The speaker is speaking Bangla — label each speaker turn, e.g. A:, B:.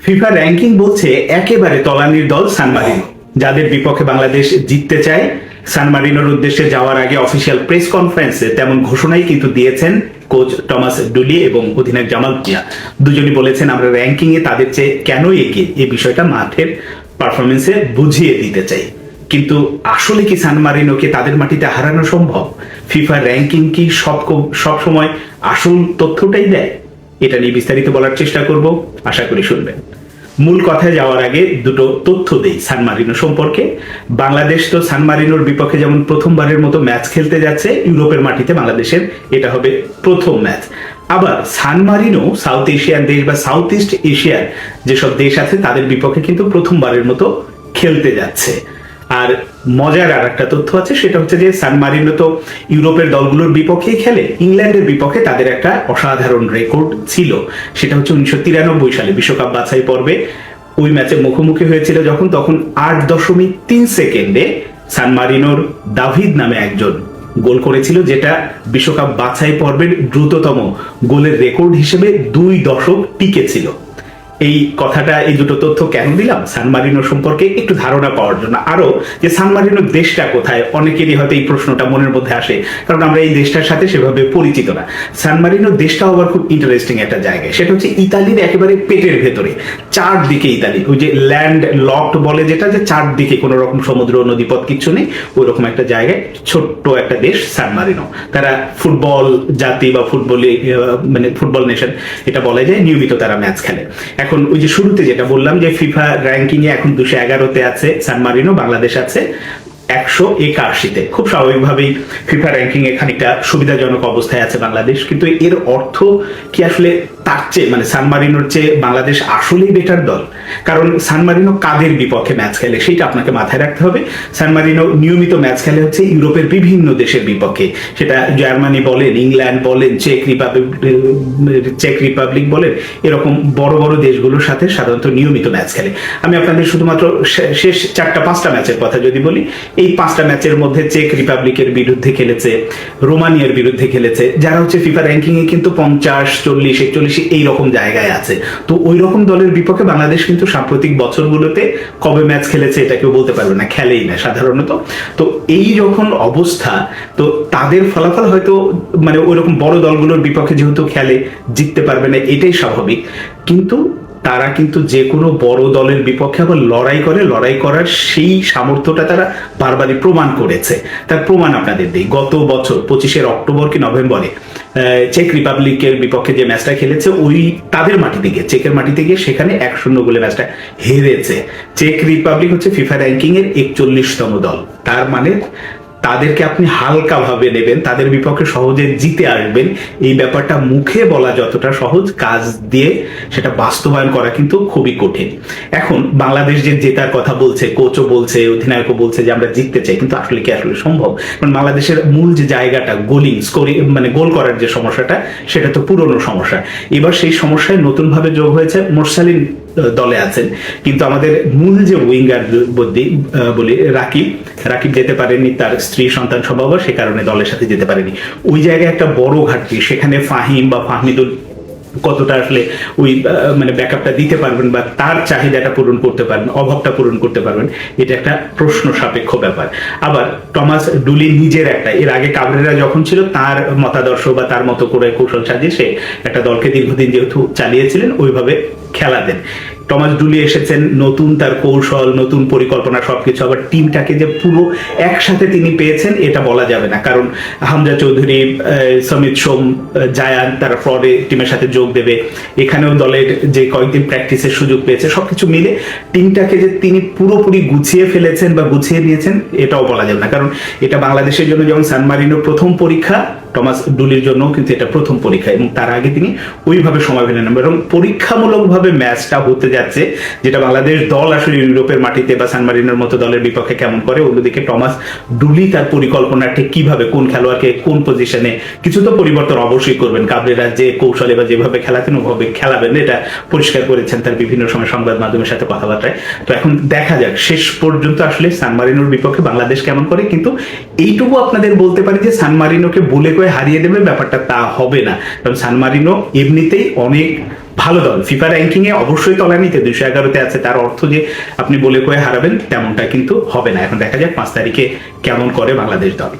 A: ফিফা র্যাঙ্কিং বলছে একেবারে তলানির দল সান মারিনো, যাদের বিপক্ষে বাংলাদেশ জিততে চায়। সান মারিনোর উদ্দেশ্যে যাওয়ার আগে অফিসিয়াল প্রেস কনফারেন্সে তেমন ঘোষণাই কিন্তু দিয়েছেন কোচ টমাস ডুলি এবং অধিনায়ক জামাল ভুঁইয়া। দুজনই বলেছেন আমরা র্যাঙ্কিং এ তাদের চেয়ে কেন এগিয়ে, এই বিষয়টা মাঠের পারফরমেন্সে বুঝিয়ে দিতে চাই। কিন্তু আসলে কি সান মারিনোকে তাদের মাটিতে হারানো সম্ভব? ফিফা র্যাঙ্কিং কি সব সময় আসল তথ্যটাই দেয়? এটা নিয়ে বিস্তারিত বলার চেষ্টা করব, আশা করি শুনবেন। মূল কথায় যাওয়ার আগে দুটো তথ্য দেই সান মারিনো সম্পর্কে। বাংলাদেশ তো সান মারিনোর বিপক্ষে যেমন প্রথমবারের মতো ম্যাচ খেলতে যাচ্ছে ইউরোপের মাটিতে, বাংলাদেশের এটা হবে প্রথম ম্যাচ। আবার সান মারিনো সাউথ এশিয়ান দেশ বা সাউথ ইস্ট এশিয়ার যেসব দেশ আছে তাদের বিপক্ষে কিন্তু প্রথমবারের মতো খেলতে যাচ্ছে। আর মজার আর একটা তথ্য আছে, সেটা হচ্ছে যে সান মারিনো তো ইউরোপের দলগুলোর বিপক্ষেই খেলে। ইংল্যান্ডের বিপক্ষে তাদের একটা অসাধারণ রেকর্ড ছিল, সেটা হচ্ছে 1993 সালে বিশ্বকাপ বাছাই পর্বে ওই ম্যাচে মুখোমুখি হয়েছিল যখন, তখন 8.3 সেকেন্ডে সান মারিনোর দাভিদ নামে একজন গোল করেছিল, যেটা বিশ্বকাপ বাছাই পর্বের দ্রুততম গোলের রেকর্ড হিসেবে 2 দশক টিকে ছিল। এই কথাটা, এই দুটো তথ্য কেন দিলাম? সান মারিনো সম্পর্কে একটু ধারণা পাওয়ার জন্য। আরো যে সান মারিনোর দেশটা কোথায়, অনেকেরই হয়তো এই প্রশ্নটা মনের মধ্যে আসে, কারণ আমরা এই দেশটার সাথে সেভাবে পরিচিত না। সান মারিনোর দেশটাও আবার খুব ইন্টারেস্টিং একটা জায়গায়, সেটা হচ্ছে ইতালির একেবারে পেটের ভেতরে, চারদিকে ইতালি, ওই যে ল্যান্ড লকড বলে যেটা, যে চারদিকে কোনো রকম সমুদ্র নদীপথ কিচ্ছু নেই, ওই রকম একটা জায়গায় ছোট্ট একটা দেশ সান মারিনো। তারা ফুটবল জাতি বা ফুটবল নেশন এটা বলা যায়, নিয়মিত তারা ম্যাচ খেলে। এখন ওই যে শুরুতে যেটা বললাম যে ফিফা র্যাঙ্কিং এ এখন 211-তে আছে সান মারিনো, বাংলাদেশ আছে 181-তে। খুব স্বাভাবিকভাবেই ফিফা র্যাঙ্কিং এ খানিকটা সুবিধাজনক অবস্থায় আছে বাংলাদেশ, কিন্তু এর অর্থ কি আসলে তার চেয়ে সান মারিনোর চেয়ে বাংলাদেশ আসলেই বেটার দল? কারণ সান মারিনো কাদের বিপক্ষে ম্যাচ খেলে সেটা আপনাকে মাথায় রাখতে হবে। সান মারিনো নিয়মিত ম্যাচ খেলে হচ্ছে ইউরোপের বিভিন্ন দেশের বিপক্ষে, সেটা জার্মানি বলেন, ইংল্যান্ড বলেন, চেক রিপাবলিক বলেন, এরকম বড় বড় দেশগুলোর সাথে সাধারণত নিয়মিত ম্যাচ খেলে। আমি আপনাদের শুধুমাত্র শেষ 4-5টা ম্যাচের কথা যদি বলি, এই 5টা ম্যাচের মধ্যে চেক রিপাবলিকের বিরুদ্ধে খেলেছে, রোমানিয়ার বিরুদ্ধে খেলেছে, যারা হচ্ছে ফিফা র্যাঙ্কিং এ কিন্তু 50, 40, 41 এই রকম জায়গায় আছে। তো ওই রকম দলের বিপক্ষে বাংলাদেশ কিন্তু সাম্প্রতিক বছরগুলোতে কবে ম্যাচ খেলেছে এটা কেউ বলতে পারবে না, খেলেই না সাধারণত। তো এই যখন অবস্থা, তো তাদের ফলাফল হয়তো ওই রকম বড় দলগুলোর বিপক্ষে যেহেতু খেলে জিততে পারবে না, এটাই স্বাভাবিক। কিন্তু তারা কিন্তু যে কোনো বড় দলের বিপক্ষে আবার লড়াই করার সেই সামর্থ্যটা তারা বারবারই প্রমাণ করেছে। তার প্রমাণ আপনাদের দিই, গত বছর 25 অক্টোবর কি নভেম্বরে চেক রিপাবলিকের বিপক্ষে যে ম্যাচটা খেলেছে, ওই তাদের মাটিতে গিয়ে, চেকের মাটিতে গিয়ে সেখানে 1-0 গোলে ম্যাচটা হেরেছে। চেক রিপাবলিক হচ্ছে ফিফা র্যাঙ্কিং এর 41তম দল। তার তাদেরকে আপনি হালকা ভাবে নেবেন, তাদের বিপক্ষে সহজে জিতে আসবেন, এই ব্যাপারটা মুখে বলা যতটা সহজ, কাজ দিয়ে সেটা বাস্তবায়ন করা কিন্তু খুবই কঠিন। এখন বাংলাদেশ যে জেতার কথা বলছে, কোচও বলছে, অধিনায়কও বলছে যে আমরা জিততে চাই, কিন্তু আসলে কি আসলে সম্ভব? কারণ বাংলাদেশের মূল যে জায়গাটা স্কোরিং গোল করার যে সমস্যাটা, সেটা তো পুরনো সমস্যা। এবার সেই সমস্যায় নতুন ভাবে যোগ হয়েছে মোরসালিন দলে আছেন, কিন্তু আমাদের মূল যে উইঙ্গার বলি রাকিব যেতে পারেনি, তার স্ত্রী সন্তান সম্ভব, সে কারণে দলের সাথে যেতে পারেনি। ওই জায়গায় একটা বড় ঘাটতি, সেখানে ফাহিম বা ফাহমিদুল কতটা আসলে ওই ব্যাকআপটা দিতে পারবেন বা তার চাহিদাটা পূরণ করতে পারবেন, অভাবটা পূরণ করতে পারবেন, এটা একটা প্রশ্ন সাপেক্ষ ব্যাপার। আবার টমাস ডুলি নিজের এর আগে কাবরেরা যখন ছিল, তার মতাদর্শ বা তার মতো করে কৌশল সাজিয়ে সে একটা দলকে দীর্ঘদিন যেহেতু চালিয়েছিলেন, ওইভাবে খেলা দেন। টমাস ডুলি এসেছেন, নতুন তার কৌশল, নতুন পরিকল্পনা, সবকিছু। আবার টিমটাকে যে পুরো একসাথে তিনি পেয়েছেন এটা বলা যাবে না, কারণ হামজা চৌধুরী, সমিত সোম, জায়ান তারা ফ্রডে টিমের সাথে যোগ দেবে, এখানেও দলের যে কয়েকদিন প্র্যাকটিসের সুযোগ পেয়েছে, সবকিছু মিলে টিমটাকে যে তিনি পুরোপুরি গুছিয়ে ফেলেছেন বা গুছিয়ে নিয়েছেন এটাও বলা যাবে না। কারণ এটা বাংলাদেশের জন্য যেমন সান মারিনোর প্রথম পরীক্ষা, টমাস ডুলির জন্য কিন্তু এটা প্রথম পরীক্ষা, এবং তার আগে তিনি ওইভাবে সময় ফেলে নেন এবং পরীক্ষামূলকভাবে ম্যাচটা হতে যাচ্ছে, যেটা বাংলাদেশ দল আসলে ইউরোপের মাটিতে বা সান মারিনোর মতো দলের বিপক্ষে কেমন করে। অন্যদিকে টমাস ডুলি তার পরিকল্পনা ঠিক কিভাবে, কোন খেলোয়াড়কে কোন পজিশনে, কিছু তো পরিবর্তন অবশ্যই করবেন, কাবরেরা যে কৌশলে বা যেভাবে খেলাতেন ওভাবে খেলাবেন, এটা পরিষ্কার করেছেন তার বিভিন্ন সময় সংবাদ মাধ্যমের সাথে কথাবার্তায়। তো এখন দেখা যাক শেষ পর্যন্ত আসলে সান মারিনোর বিপক্ষে বাংলাদেশ কেমন করে। কিন্তু এইটুকু আপনাদের বলতে পারি যে সান মারিনোকে বলে কয়ে হারিয়ে দেবে ব্যাপারটা তা হবে না, কারণ সান মারিনো এমনিতেই অনেক ভালো দল, ফিফা র্যাঙ্কিং এ অবশ্যই তলানিতে 211-তে আছে, তার অর্থ যে আপনি বলে কয়ে হারাবেন তেমনটা কিন্তু হবে না। এখন দেখা যাক 5 তারিখে কেমন করে বাংলাদেশ দল।